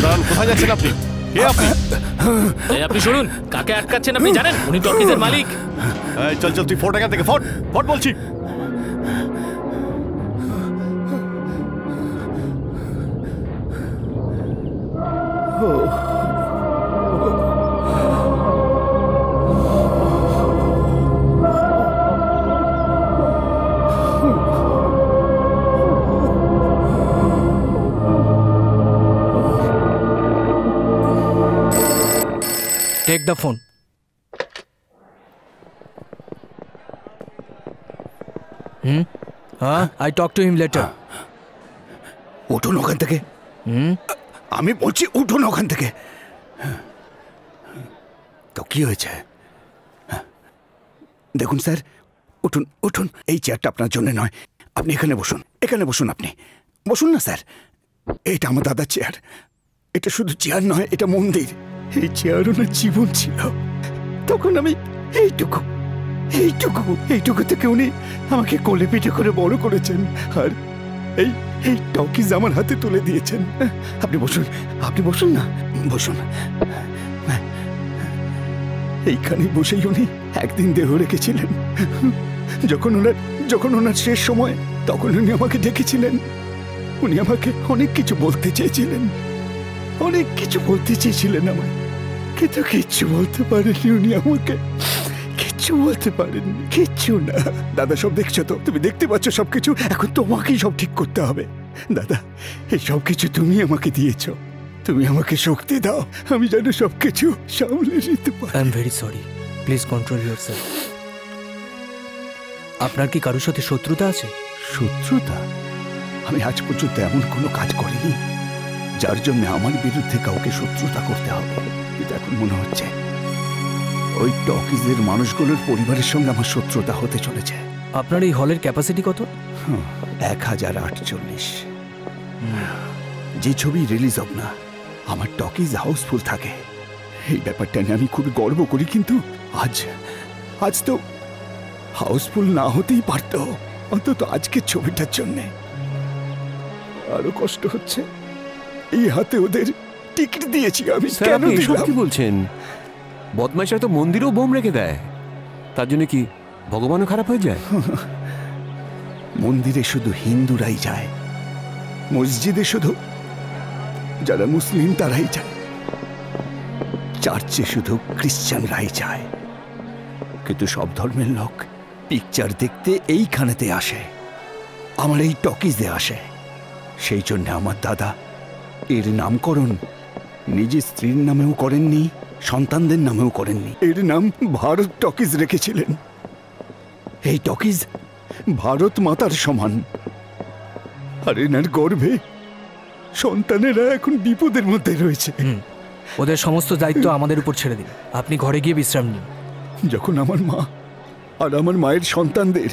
দাঁড়ান, কোথায় যাচ্ছেন আপনি? কে আপনি? আপনি শুনুন, কাকে আটকাচ্ছেন আপনি জানেন? উনি টকিজের মালিক। চল চল, তুই ফোট এখান থেকে, ফোট ফোট বলছি। Take the phone. I talk to him later. উঠুন ওখান থেকে। আমি বলছি উঠুন ওখান থেকে। তো কি হয়েছে? দেখুন স্যার, উঠুন উঠুন, এই চেয়ারটা আপনার জন্য নয়, আপনি এখানে বসুন, এখানে বসুন, আপনি বসুন না স্যার। এটা আমার দাদার চেয়ার, এটা শুধু চেয়ার নয়, এটা মন্দির। এই চেয়ার ওনার জীবন ছিল। তখন আমি এইটুকু এইটুকু এইটুকু থেকে উনি আমাকে কোলে পিঠে করে বড় করেছেন, আর এই এই টকিজ আমার হাতে তুলে দিয়েছেন। আপনি বসুন, আপনি বসুন না, বসুন। এইখানে বসেই উনি একদিন দেহ রেখেছিলেন। যখন ওনার শেষ সময়, তখন উনি আমাকে ডেকেছিলেন। উনি আমাকে অনেক কিছু বলতে চেয়েছিলেন, অনেক কিছু বলতে চেয়েছিলেন আমায়, কিন্তু কিচ্ছু বলতে পারেননি উনি আমাকে, কিচ্ছু বলতে পারেননি, কিচ্ছু না। দাদা, সব দেখছো তো, তুমি দেখতে পাচ্ছ সবকিছু। এখন তোমাকেই সব ঠিক করতে হবে দাদা। এই সব কিছু তুমি আমাকে দিয়েছ, তুমি আমাকে শক্তি দাও, আমি যেন সবকিছু সামলে নিতে পারি। I am very sorry, please control yourself. আপনার কি কারোর সাথে শত্রুতা আছে? শত্রুতা? আমি আজ পর্যন্ত এমন কোনো কাজ করিনি যার জন্য আমার বিরুদ্ধে কাউকে শত্রুতা করতে হবে। কিন্তু এখন মনে হচ্ছে ওই টকিজের মানুষগুলোর পরিবারের সঙ্গে আমার শত্রুতা হতে চলেছে। আপনার এই হলের ক্যাপাসিটি কত? 1048। যে ছবি রিলিজ হোক না, আমার টকিজ হাউসফুল থাকে। এই ব্যাপারটা নিয়ে আমি খুবই গর্ব করি, কিন্তু আজ তো হাউসফুল না হতেই পারত, অন্তত আজকের ছবিটার জন্যে। আরো কষ্ট হচ্ছে, এই হাতে ওদের টিকিট দিয়েছি আমি। কেন দিলাম? কি বলছেন? বদমাইশরা তো মন্দিরেও বোম রেখে দেয়, তার জন্য কি ভগবানও খারাপ হয়ে যায়? মন্দিরে শুধু হিন্দুরাই যায়, মসজিদে শুধু যারা মুসলিম তারাই যায়, চার্চে শুধু খ্রিস্টানরাই যায়। কিন্তু সব ধর্মের লোক পিকচার দেখতে এইখানেতে আসে, আমার এই টকিজে আসে। সেই জন্য আমার দাদা এর নামকরণ নিজের স্ত্রীর নামেও করেননি, সন্তানদের নামেও করেননি। এর নাম ভারত টকিজ রেখেছিলেন। এই টকিজ ভারত মাতার সমান, আর এনার গর্ভে সন্তানেরা এখন বিপদের মধ্যে রয়েছে। ওদের সমস্ত দায়িত্ব আমাদের উপর ছেড়ে দিন, আপনি ঘরে গিয়ে বিশ্রাম নিন। যখন আমার মা আর আমার মায়ের সন্তানদের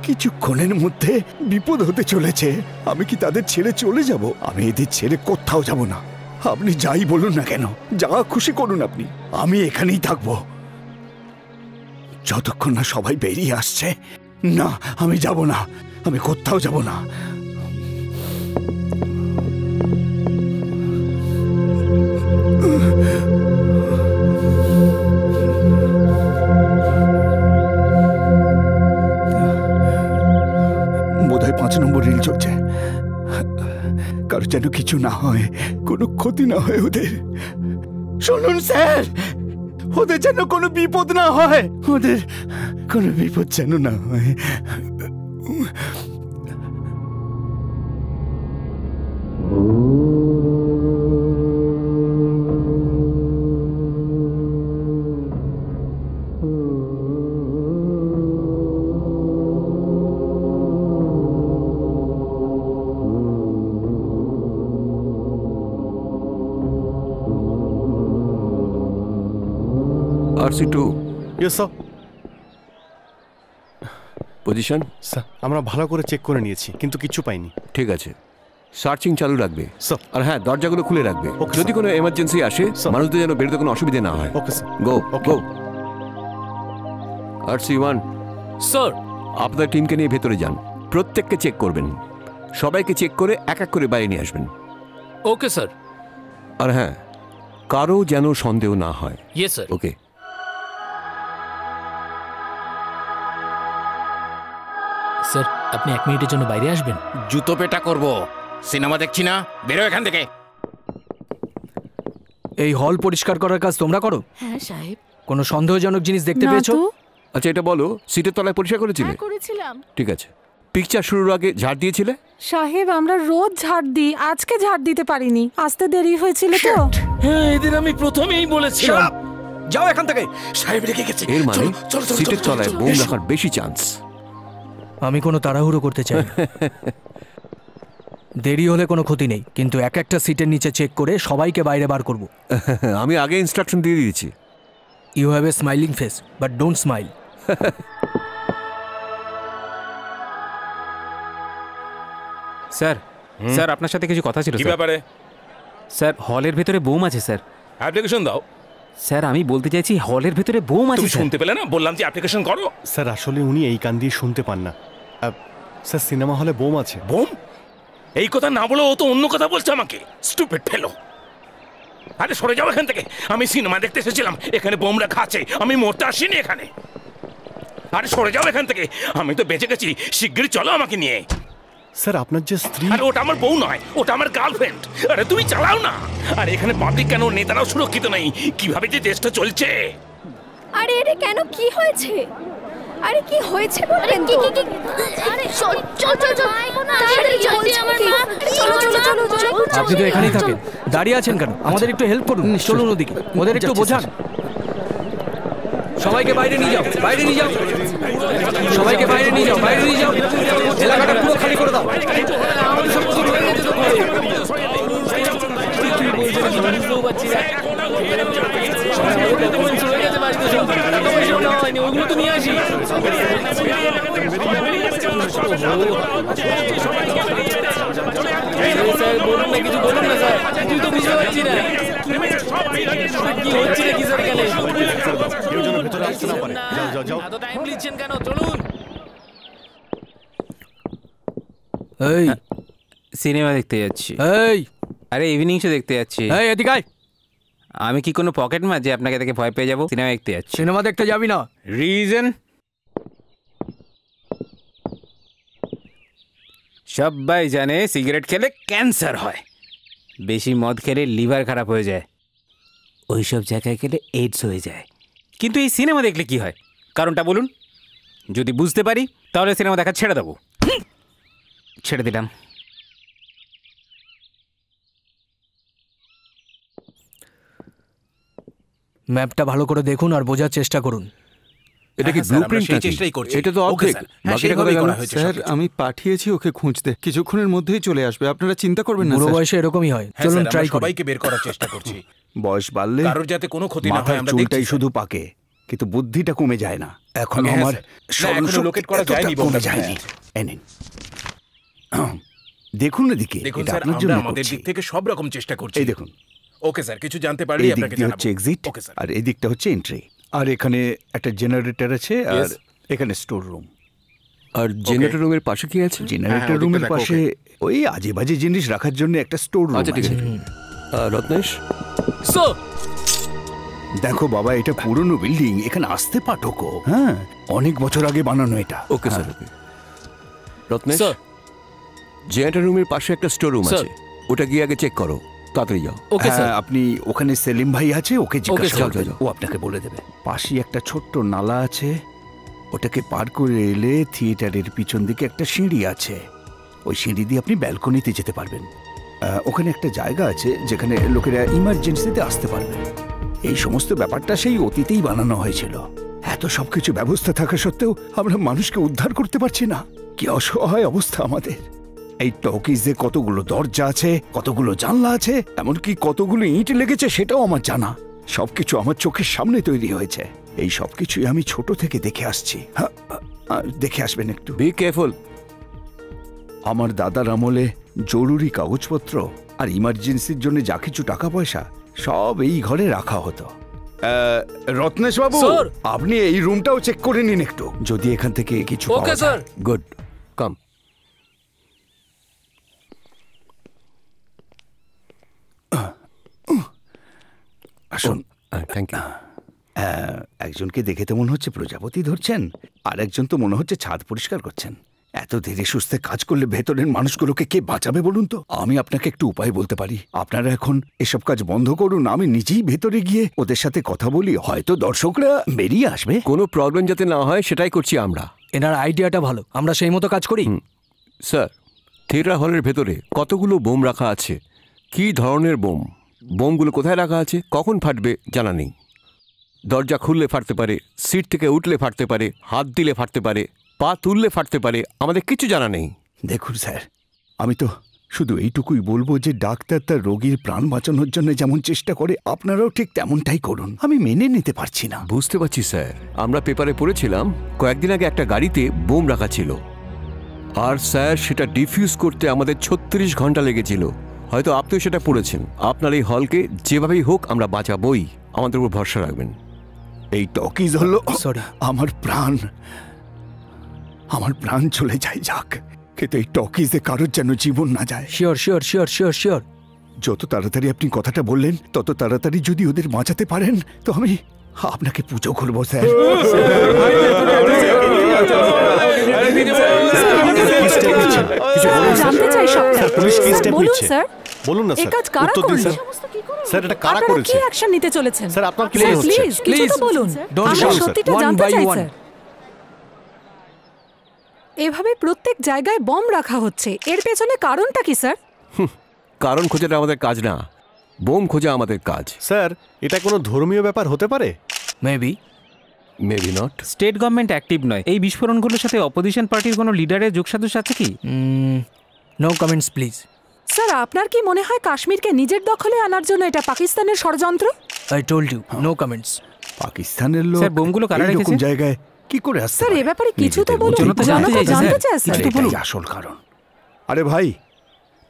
কিছুক্ষণের মধ্যে বিপদ হতে চলেছে, আমি কি তাদের ছেড়ে চলে যাব? আমি এদের ছেড়ে কোথাও যাব না। আপনি যাই বলুন না কেন, যা খুশি করুন আপনি, আমি এখানেই থাকবো যতক্ষণ না সবাই বেরিয়ে আসছে। না, আমি যাব না, আমি কোথাও যাব না। বোধহয় 5 নম্বর রিল চলছে। কারো যেন কিছু না হয়, কোনো ক্ষতি না হয় ওদের। শুনুন স্যার, ওদের যেন কোনো বিপদ না হয়, ওদের কোনো বিপদ যেন না হয়। RC2 yes sir. Position? Sir, আমরা ভালো করে চেক করে নিয়েছি, কিন্তু কিছু পাইনি। ঠিক আছে, সার্চিং চালু রাখবে স্যার। আর হ্যাঁ, দরজাগুলো খুলে রাখবে। যদি কোনো এমার্জেন্সি আসে, মানুষদের যেন বেরোতে কোনো অসুবিধা না হয়। Okay sir. গো গো। RC1 স্যার, আপনার টিমকে নিয়ে ভেতরে যান, প্রত্যেককে চেক করবেন। সবাইকে চেক করে এক এক করে বাইরে নিয়ে আসবেন। Okay sir. আর হ্যাঁ, কারো যেন সন্দেহ না হয়। Yes sir. ওকে। স্যার আপনি 1 মিনিটের জন্য বাইরে আসবেন? জুতো পেটা করব, সিনেমা দেখছি না, বেরো এখান থেকে। এই হল পরিষ্কার করার কাজ তোমরা করো? হ্যাঁ সাহেব। কোনো সন্দেহজনক জিনিস দেখতে না পেয়েছো? তো। আচ্ছা এটা বলো, সিটের তলায় পরিষ্কার করেছিলে? হ্যাঁ করেছিলাম ঠিক আছে। পিকচার শুরুর আগে ঝাড় দিয়েছিলে? সাহেব, আমরা রোজ ঝাড় দিই, আজকে ঝাড় দিতে পারিনি, আসতে দেরি হয়েছিল তো। হ্যাঁ এদের আমি প্রথমেই বলেছিলাম। যাও এখান থেকে। সাহেব রেখে গেছে। এর মানে সিটের তলায় বোম রাখার বেশি চান্স। আমি কোনো তাড়াহুড়ো করতে চাই না। দেরি হলে কোনো ক্ষতি নেই, কিন্তু এক একটা সিটের নিচে চেক করে সবাইকে বাইরে বার করব। আমি আগে ইনস্ট্রাকশন দিয়ে দিয়েছি। You have a smiling face, but don't smile. Sir, sir আপনার সাথে কিছু কথা ছিল কি স্যার। ব্যাপারে? স্যার হলের ভেতরে বোম আছে স্যার। অ্যাপ্লিকেশন দাও। স্যার আমি বলতে চাইছি হলের ভেতরে বোম আছে তুমি স্যার। শুনতে পেলে না? বললাম যে অ্যাপ্লিকেশন করো। স্যার আসলে উনি এই কান দিয়ে শুনতে পান না। স্যার সিনেমা হলে বোম আছে। বোম? এই কথা না বলে ও তো অন্য কথা বলছে আমাকে। স্টুপিড ফেলো। আরে সরে যাও এখান থেকে। আমি সিনেমা দেখতে এসেছিলাম, এখানে বোম রাখা আছে, আমি মরতে আসিনি এখানে। আরে সরে যাও এখান থেকে, আমি তো বেঁচে গেছি। শিগগিরই চলো আমাকে নিয়ে। স্যার আপনার যে স্ত্রী। আরে ওটা আমার বউ নয়, ওটা আমার গার্লফ্রেন্ড। আরে তুমি চালাও না। আর এখানে পাবলিক কেন, নেতারাও সুরক্ষিত নেই। কিভাবে যে দেশটা চলছে। আরে এটা কেন, কি হয়েছে? আরে কি হয়েছে বলবেন তো? আরে চল চল চল চল, তাড়াতাড়ি চল আমার মা। চলো চলো চলো চলো। আপনি তো এখানেই থাকেন, দাঁড়িয়ে আছেন কেন? আমাদের একটু হেল্প করুন, চলুন ওদিকে, ওদের একটু বোঝান। সবাইকে বাইরে নিয়ে যাও, বাইরে নিয়ে যাও, সবাইকে বাইরে নিয়ে যাও, বাইরে নিয়ে যাও। এলাকাটা পুরো খালি করে দাও। ওগুলো তো নিয়ে আসি। স্যার বলুন না, কিছু বলুন না স্যার, তুই তো বুঝতে পারছি না কি হচ্ছে নাকি স্যার এখানে। কেউ যেন ভেতরে আসতে না পারে। যাও যাও যাও। এত টাইম নিচ্ছেন কেন? চলুন। এই সিনেমা দেখতে যাচ্ছি। এই আরে ইভিনিং শো দেখতে যাচ্ছি। এই এদিকে আয়। আমি কি কোনো পকেট মার যে আপনাকে দেখে ভয় পেয়ে যাবো? সিনেমা দেখতে যাচ্ছি। সিনেমা দেখতে যাবি না? রিজন? সবাই জানে সিগারেট খেলে ক্যান্সার হয়, বেশি মদ খেলে লিভার খারাপ হয়ে যায়, ওইসব জায়গায় গেলে এইডস হয়ে যায়। কিন্তু এই সিনেমা দেখলে কি হয়, কারণটা বলুন। যদি বুঝতে পারি তাহলে সিনেমা দেখা ছেড়ে দেবো। ছেড়ে দিলাম। ম্যাপটা ভালো করে দেখুন আর বোঝার চেষ্টা করুন। এটা কি ব্লুপ্রিন্ট নাকি? এটা তো অর্ধেক, বাকিটা কোথায় গেল? স্যার আমি পাঠিয়েছি ওকে খুঁজতে, কিছুক্ষণের মধ্যেই চলে আসবে, আপনারা চিন্তা করবেন না বুড়ো স্যার। বয়সে এরকমই হয়। চলুন ট্রাই করি। সবাইকে বের করার চেষ্টা করছি। বয়স বাড়লে কারোর যাতে কোনো ক্ষতি না হয় মাথার আমরা চুলটাই দেখছি। শুধু পাকে, কিন্তু বুদ্ধিটা কমে যায় না। এখন হ্যাঁ, আমার স্যার। না, এখনো locate করা যায়নি কমে বোমটা। যায়নি। এই নিন। দেখুন এদিকে, দেখুন এটা স্যার, আপনার আমরা জন্য আমাদের করছি। দিক থেকে সব রকম চেষ্টা করছি। এই দেখুন, ওকে স্যার, কিছু জানতে পারলে এই দিক আপনাকে দিয়ে জানাবো। হচ্ছে এক্সিট, ওকে স্যার। আর এই দিকটা হচ্ছে এন্ট্রি। আর এখানে একটা জেনারেটর আছে, আর Yes. এখানে স্টোর রুম। আর জেনারেটর রুমের পাশে কি আছে? জেনারেটর ওদিকটা রুমের দেখো, পাশে ওই আজে বাজে জিনিস রাখার জন্য একটা স্টোর রুম আচ্ছা ঠিক আছে। আছে। রত্নেশ, স্যার দেখো বাবা, এটা পুরনো বিল্ডিং, এখানে আসতে পাঠকও। হ্যাঁ, অনেক বছর আগে বানানো এটা। Okay sir. Okay Ratnesh, sir. Generator রুমের পাশে একটা স্টোর রুম স্যার। আছে, ওটা গিয়ে আগে চেক করো, তাড়াতাড়ি যাও। Okay sir. হ্যাঁ, আপনি ওখানে সেলিম ভাই আছে, ওকে জিজ্ঞাসা স্যার, করবেন, যাও, ও আপনাকে বলে দেবে। পাশেই একটা ছোট্ট নালা আছে, ওটাকে পার করে এলে থিয়েটারের পিছন দিকে একটা সিঁড়ি আছে, ওই সিঁড়ি দিয়ে আপনি ব্যালকনিতে যেতে পারবেন। ওখানে একটা জায়গা আছে যেখানে লোকেরা ইমার্জেন্সিতে আসতে পারবে। এই সমস্ত ব্যাপারটা সেই অতীতেই বানানো হয়েছিল। এত সবকিছু ব্যবস্থা থাকা সত্ত্বেও আমরা মানুষকে উদ্ধার করতে পারছি না। কি অসহায় অবস্থা আমাদের। এই টকিজে কতগুলো দরজা আছে, কতগুলো জানলা আছে, এমনকি কতগুলো ইঁট লেগেছে সেটাও আমার জানা। সবকিছু আমার চোখের সামনে তৈরি হয়েছে। এই সবকিছুই আমি ছোট থেকে দেখে আসছি। দেখে আসবেন একটু। Be careful. আমার দাদার আমলে জরুরি কাগজপত্র আর ইমার্জেন্সির জন্য যা কিছু টাকা পয়সা সব এই ঘরে রাখা হতো। রত্নেশ বাবু, স্যার। আপনি এই রুমটাও চেক করে নিন একটু, যদি এখান থেকে কিছু ওকে স্যার। Good, come. আসুন। Thank you. একজনকে দেখে তো মনে হচ্ছে প্রজাপতি ধরছেন, আর একজন তো মনে হচ্ছে ছাদ পরিষ্কার করছেন। এত ধীরে সুস্থে কাজ করলে ভেতরের মানুষগুলোকে কে বাঁচাবে বলুন তো? আমি আপনাকে একটু উপায় বলতে পারি। আপনারা এখন এসব কাজ বন্ধ করুন, আমি নিজেই ভেতরে গিয়ে ওদের সাথে কথা বলি, হয়তো দর্শকরা বেরিয়ে আসবে। কোনো প্রবলেম যাতে না হয় সেটাই করছি আমরা। এনার আইডিয়াটা ভালো, আমরা সেই মতো কাজ করি। স্যার, থিয়েটার হলের ভেতরে কতগুলো বোম রাখা আছে, কী ধরনের বোম, বোমগুলো কোথায় রাখা আছে, কখন ফাটবে জানা নেই। দরজা খুললে ফাটতে পারে, সিট থেকে উঠলে ফাটতে পারে, হাত দিলে ফাটতে পারে, পা তুললে ফাটতে পারে, আমাদের কিছু জানা নেই। দেখুন স্যার, আমি তো শুধু এইটুকুই বলবো যে ডাক্তার তার রোগীর প্রাণ বাঁচানোর জন্য যেমন চেষ্টা করে, আপনারাও ঠিক তেমনটাই করুন। আমি মেনে নিতে পারছি না। বুঝতে পারছি স্যার, আমরা পেপারে পড়েছিলাম কয়েকদিন আগে একটা গাড়িতে বোম রাখা ছিল, আর স্যার সেটা ডিফিউজ করতে আমাদের 36 ঘন্টা লেগেছিল। হয়তো আপনিও সেটা পড়েছেন। আপনার এই হলকে যেভাবেই হোক আমরা বাঁচাবই, আমাদের উপর ভরসা রাখবেন। এই টকিজ হলো আমার প্রাণ, আমার প্রাণ চলে যায় যাক, কিন্তু এই টকিজে কারোর যেন জীবন না যায়। Sure sure sure sure sure. যত তাড়াতাড়ি আপনি কথাটা বললেন, তত তাড়াতাড়ি যদি ওদের বাঁচাতে পারেন তো আমি আপনাকে পুজো করবো স্যার। জানতে চাই সবটা। পুলিশ কি স্টেপ বলুন নিচ্ছে? স্যার, বলুন না এই স্যার, কাজ কারা উত্তর দিন করলো? স্যার। স্যার এটা কারা আপনারা করেছে? কি অ্যাকশন নিতে চলেছেন? স্যার আপনার কি মনে হচ্ছে? প্লিজ কিছু তো বলুন, Don't আমরা shout, sir. সত্যিটা One জানতে by চাই one. স্যার। এভাবে প্রত্যেক জায়গায় বম রাখা হচ্ছে, এর পেছনে কারণটা কি স্যার? কারণ খোঁজাটা আমাদের কাজ না, বোম খোঁজা আমাদের কাজ। স্যার এটা কোনো ধর্মীয় ব্যাপার হতে পারে? Maybe maybe not. State government active নয়। এই বিস্ফোরণগুলোর সাথে অপোজিশন পার্টির কোনো লিডারের যোগসাজশ আছে কি? No comments please. স্যার আপনার কি মনে হয় কাশ্মীরকে নিজের দখলে আনার জন্য এটা পাকিস্তানের ষড়যন্ত্র? I told you, no comments. পাকিস্তানের লোক স্যার, বোমগুলো কারা এইরকম রেখেছে? জায়গায় কি করে আসছে? স্যার এ ব্যাপারে কিছু তো বলুন, জনতা জনতা জানতে জানতে চাইছে, চায় স্যার। এটাই আসল কারণ। আরে ভাই,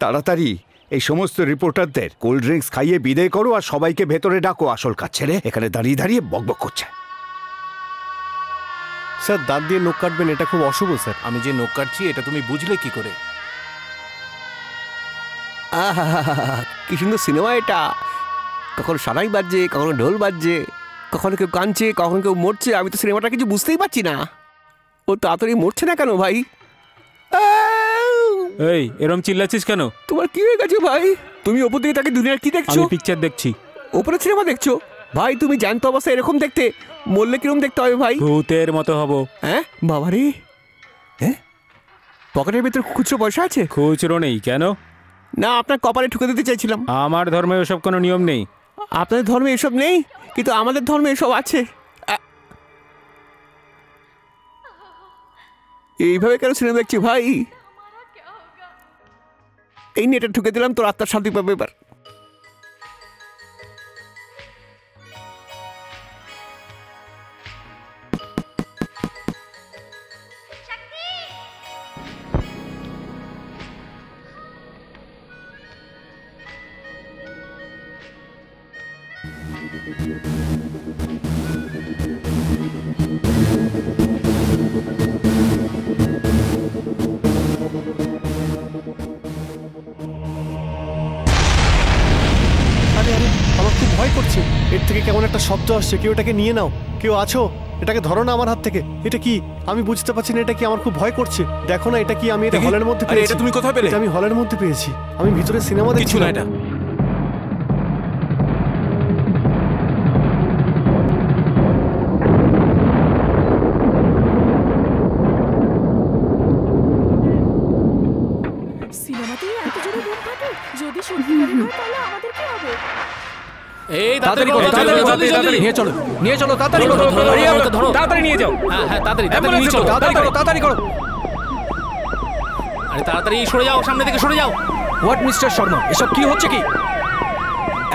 তাড়াতাড়ি এই সমস্ত রিপোর্টারদের কোল্ড ড্রিঙ্কস খাইয়ে বিদায় করো আর সবাইকে ভেতরে ডাকো। আসল কাজ ছেড়ে এখানে দাঁড়িয়ে দাঁড়িয়ে বকবক করছে। স্যার দাঁত দিয়ে নখ কাটবেন, এটা খুব অশুভ স্যার। আমি যে নখ কাটছি এটা তুমি বুঝলে কি করে? কি সুন্দর সিনেমা এটা! কখনো সানাই বাজছে, কখনো ঢোল বাজছে, কখনো কেউ কাঁদছে, কখনো কেউ মরছে। আমি তো সিনেমাটা কিছু বুঝতেই পারছি না। ও তাড়াতাড়ি মরছে না কেন ভাই? এই এরম চিল্লাচ্ছিস কেন? তোমার কি হয়ে গেছে ভাই? তুমি ওপর দিকে তাকে দুনিয়ার কি দেখছো? আমি পিকচার দেখছি। ওপরে সিনেমা দেখছো? ভাই তুমি জ্যান্ত অবস্থায় এরকম দেখতে, মরলে কিরকম দেখতে হবে ভাই? ভূতের মতো হব। হ্যাঁ বাবারে, হ্যাঁ পকেটের ভিতর খুচরো পয়সা আছে? খুচরো নেই কেন? না, আপনার কপালে ঠুকে দিতে চাইছিলাম। আমার ধর্মে ওসব কোনো নিয়ম নেই। আপনাদের ধর্মে এসব নেই, কিন্তু আমাদের ধর্মে এসব আছে। এইভাবে কেন সিনেমা দেখছি ভাই? এই নেটে ঠুকে দিলাম, তোর আত্মার শান্তি পাবে এবার। আরে আরে, আমার খুব ভয় করছে। এর থেকে কেমন একটা শব্দ আসছে। কেউ এটাকে নিয়ে নাও। কেউ আছো? এটাকে ধরো না আমার হাত থেকে। এটা কি? আমি বুঝতে পারছি না এটা কি। আমার খুব ভয় করছে। দেখো না এটা কি। আমি এটা হলের মধ্যে পেয়েছি। এটা তুমি কোথায় পেলে? এটা আমি হলের মধ্যে পেয়েছি। আমি ভিতরে সিনেমা দেখছি না এটা। সিনেমাতেই এত জোরে বোম ফাটে, যদি সত্যিকারের হয় তাহলে আমাদের কি হবে? এই তাড়াতাড়ি করো, তাড়াতাড়ি করো, তাড়াতাড়ি নিয়ে চলো, নিয়ে চলো, তাড়াতাড়ি করো, তাড়াতাড়ি নিয়ে যাও। হ্যাঁ হ্যাঁ তাড়াতাড়ি তাড়াতাড়ি নিয়ে চলো, তাড়াতাড়ি করো, তাড়াতাড়ি করো। আরে তাড়াতাড়ি সরে যাও, সামনে থেকে সরে যাও। হোয়াট মিস্টার শর্মা, এসব কি হচ্ছে কি?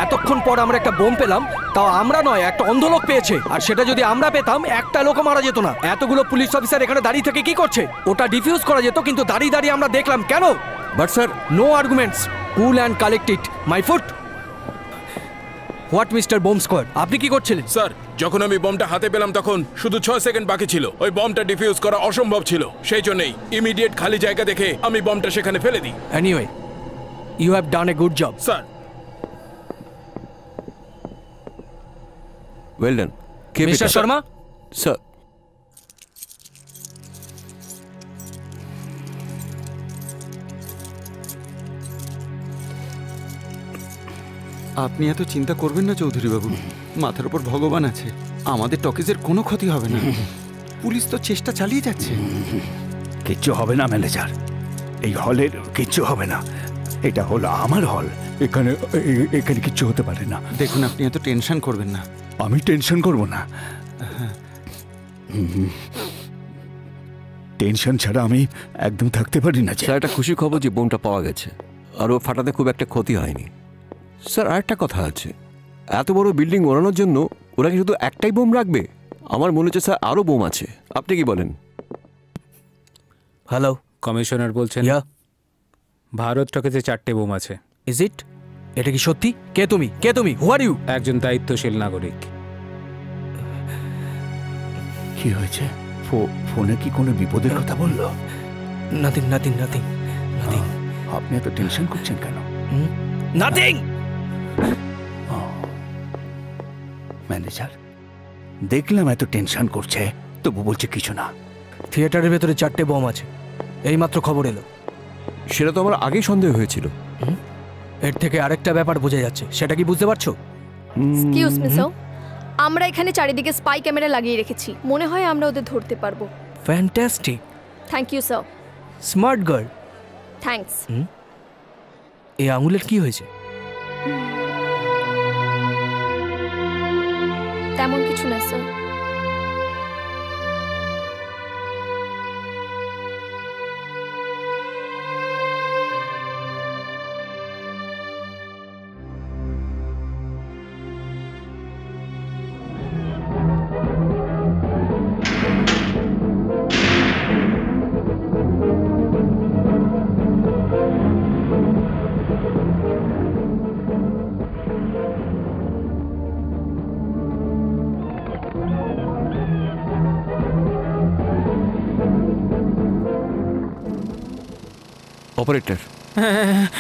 এতক্ষণ পর আমরা একটা বোম পেলাম, তাও আমরা নয়, একটা অন্ধ লোক পেয়েছে। আর সেটা যদি আমরা পেতাম, একটা লোকও মারা যেত না। এতগুলো পুলিশ অফিসার এখানে দাঁড়িয়ে থেকে কি করছে? ওটা ডিফিউজ করা যেত, কিন্তু দাঁড়িয়ে দাঁড়িয়ে আমরা দেখলাম কেন? But sir, no arguments, cool and collected, my foot. What mister bomb squad, আপনি কি করছিলেন? স্যার, যখন আমি বমটা হাতে পেলাম তখন শুধু 6 সেকেন্ড বাকি ছিল। ওই বমটা ডিফিউজ করা অসম্ভব ছিল, সেই জন্যই ইমিডিয়েট খালি জায়গা দেখে আমি বমটা সেখানে ফেলে দিই। Anyway, you have done a good job. Sir, well done. Mister Sharma. Sir, আপনি এত চিন্তা করবেন না চৌধুরী বাবু, মাথার উপর ভগবান আছে, আমাদের টকিজের কোনো ক্ষতি হবে না। পুলিশ তো চেষ্টা চালিয়ে যাচ্ছে। কিচ্ছু হবে না ম্যানেজার, এই হলের কিচ্ছু হবে না। এটা হলো আমার হল, এখানে এখানে কিচ্ছু হতে পারে না। দেখুন, আপনি এত টেনশন করবেন না। আমি টেনশন করব না, টেনশন ছাড়া আমি একদম থাকতে পারি না। স্যার, একটা খুশি খবর যে বোমটা পাওয়া গেছে আর ও ফাটাতে খুব একটা ক্ষতি হয়নি। স্যার, আরেকটা কথা আছে, এত বড় বিল্ডিং ওড়ানোর জন্য ওরা কি শুধু একটাই বোম রাখবে? আমার মনে হচ্ছে স্যার আরও বোম আছে। আপনি কি বলেন? হ্যালো, কমিশনার বলছেন? ভারত টকেজে 4টে বোম আছে। Is it? এটা কি সত্যি? কে তুমি? কে তুমি? হু আর ইউ? একজন দায়িত্বশীল নাগরিক। কি হয়েছে? ফোনে কি কোনো বিপদের কথা বললো? Nothing nothing nothing nothing. আপনি এত টেনশন করছেন কেন? নাথিং। ম্যানেজার, দেখলাম এত টেনশন করছে, তবু বলছে কিছু না। থিয়েটারের ভেতরে 4টে বোম আছে, এইমাত্র খবর এলো। সেটা তো আমার আগেই সন্দেহ হয়েছিল। এর থেকে আরেকটা ব্যাপার বোঝা যাচ্ছে, সেটা কি বুঝতে পারছো? এক্সকিউজ মি স্যার, আমরা এখানে চারিদিকে স্পাই ক্যামেরা লাগিয়ে রেখেছি, মনে হয় আমরা ওদের ধরতে পারবো। Fantastic. Thank you sir. Smart girl. Thanks. এই আঙুলের কি হয়েছে? তেমন কিছু না স্যার। অপারেটর,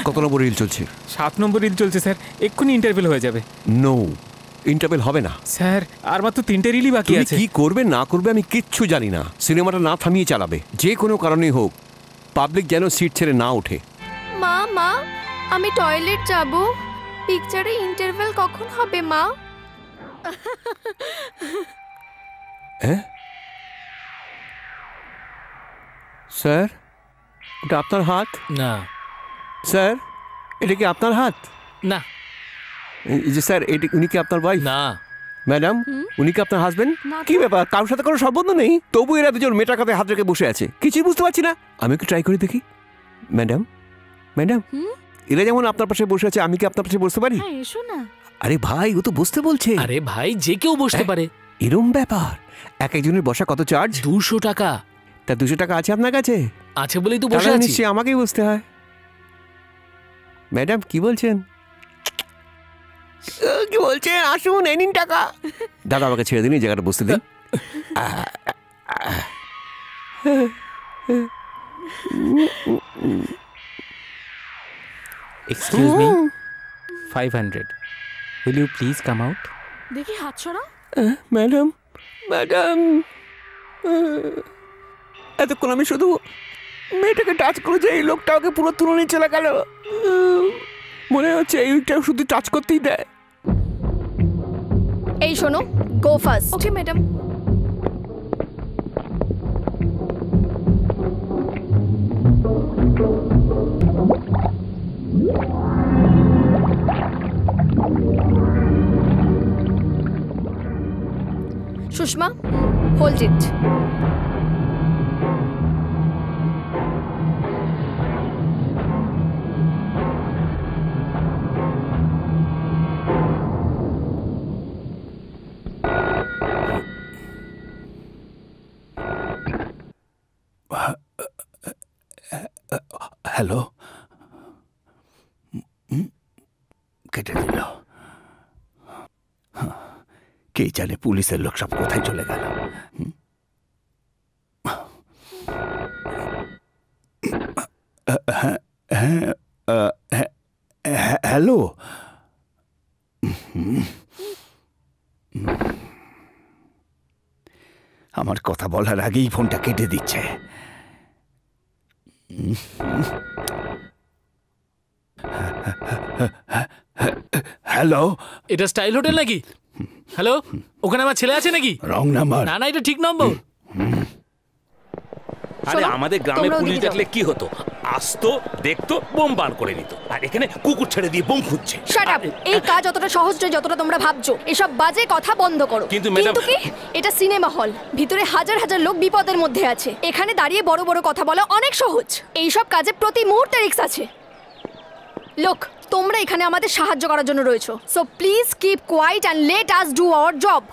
কত নম্বর রিল চলছে? 7 নম্বর রিল চলছে স্যার, এক্ষুনি ইন্টারভেল হয়ে যাবে। নো, ইন্টারভেল হবে না স্যার, আর মাত্র 3টে রিলই বাকি আছে। কি করবে না করবে আমি কিচ্ছু জানি না, সিনেমাটা না থামিয়ে চালাবে, যে কোনো কারণেই হোক। পাবলিক যেন সিট ছেড়ে না ওঠে। মা মা, আমি টয়লেট যাব, পিকচারে ইন্টারভেল কখন হবে মা? হ্যাঁ স্যার, ওটা আপনার হাত? না স্যার, এটা কি আপনার হাত? না। এই যে স্যার, উনি কি আপনার ওয়াইফ? না। ম্যাডাম, উনি কি আপনার হাজবেন্ড? কি ব্যাপার, কারোর সাথে কোনো সম্বন্ধ নেই, তবু এরা দুজন মেটার কাছে হাত রেখে বসে আছে, কিছুই বুঝতে পারছি না। আমি একটু ট্রাই করে দেখি। ম্যাডাম, ম্যাডাম, এরা যেমন আপনার পাশে বসে আছে, আমি কি আপনার পাশে বসতে পারি? এসো না। আরে ভাই, ও তো বসতে বলছে। আরে ভাই, যে কেউ বসতে পারে। এরম ব্যাপার? এক একজনের বসা কত চার্জ? 200 টাকা। তা 200 টাকা আছে আপনার কাছে? আছে বলেই তো বসে আছি। নিশ্চয়ই আমাকেই বসতে হয়। ম্যাডাম, কি বলছেন? কি বলছেন? আসুন, এই নিন টাকা। দাদা, আমাকে ছেড়ে দিন, এই জায়গাটা বসতে দিন। Excuse me, 500 will you please come out? দেখি হাত ছড়া। ম্যাডাম, ম্যাডাম, এতক্ষণ আমি শুধু মেয়েটাকে টাচ করেছি, এই লোকটা ওকে পুরো তুলে নিয়ে চলে গেল। মনে হচ্ছে এইটা শুধু টাচ করতেই দেয়। এই শোনো, go first. Okay madam. Sushma, hold it. Hello, কেটে দিল। কে জানে পুলিশের লোক সব কোথায় চলে গেল। হ্যালো। আমার কথা বলার আগেই ফোনটা কেটে দিচ্ছে। হ্যালো, এটা স্টাইল হোটেল নাকি? হ্যালো, ওখানে আমার ছেলে আছে নাকি? Wrong number. না না, এটা ঠিক নম্বর। আরে আমাদের গ্রামে পুলিশ দেখলে কি হতো? আসতো, দেখতো, বোম বার করে নিত। আর এখানে কুকুর ছেড়ে দিয়ে বোম খুঁজছে। Shut up! এই কাজ অতটা সহজ নয় যতটা তোমরা ভাবছো। এসব বাজে কথা বন্ধ করো। কিন্তু ম্যাডাম, কি এটা সিনেমা হল, ভিতরে হাজার হাজার লোক বিপদের মধ্যে আছে। এখানে দাঁড়িয়ে বড় বড় কথা বলা অনেক সহজ। এই সব কাজে প্রতি মুহূর্তে রিস্ক আছে। লোক, তোমরা এখানে আমাদের সাহায্য করার জন্য রয়েছো। So please keep quiet and let us do our job.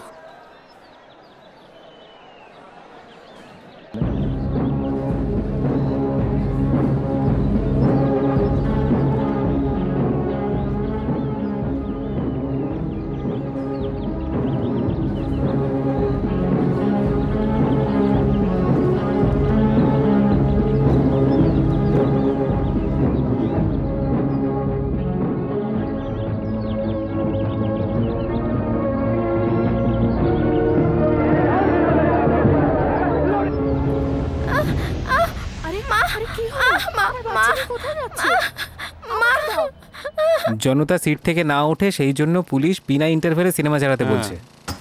জনতা সিট থেকে না ওঠে, সেই জন্য পুলিশ বিনা ইন্টারভেলে সিনেমা চালাতে বলছে।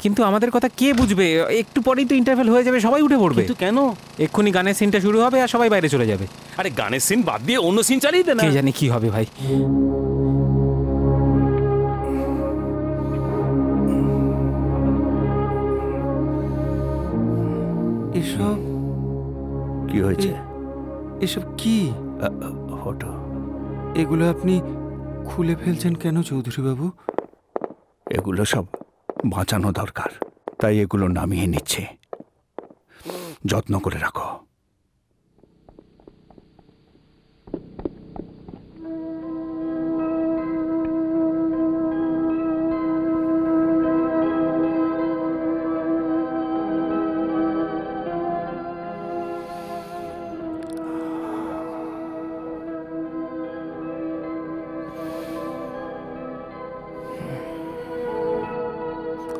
কিন্তু আমাদের কথা কে বুঝবে? একটু পরেই তো ইন্টারভেল হয়ে যাবে, সবাই উঠে পড়বে। কিন্তু কেন? এক্ষুনি গানের সিনটা শুরু হবে আর সবাই বাইরে চলে যাবে। আরে গানের সিন বাদ দিয়ে অন্য সিন চালিয়ে দে না। কে জানে কি হবে ভাই। এসব কি হয়েছে? এসব কি ফটো? এগুলো আপনি খুলে ফেলছেন কেন চৌধুরী বাবু? এগুলো সব বাঁচানো দরকার, তাই এগুলো নামিয়ে নিচ্ছে। যত্ন করে রাখো।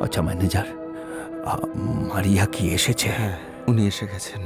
আচ্ছা ম্যানেজার, মারিয়া কি এসেছে? হ্যাঁ, উনি এসে গেছেন।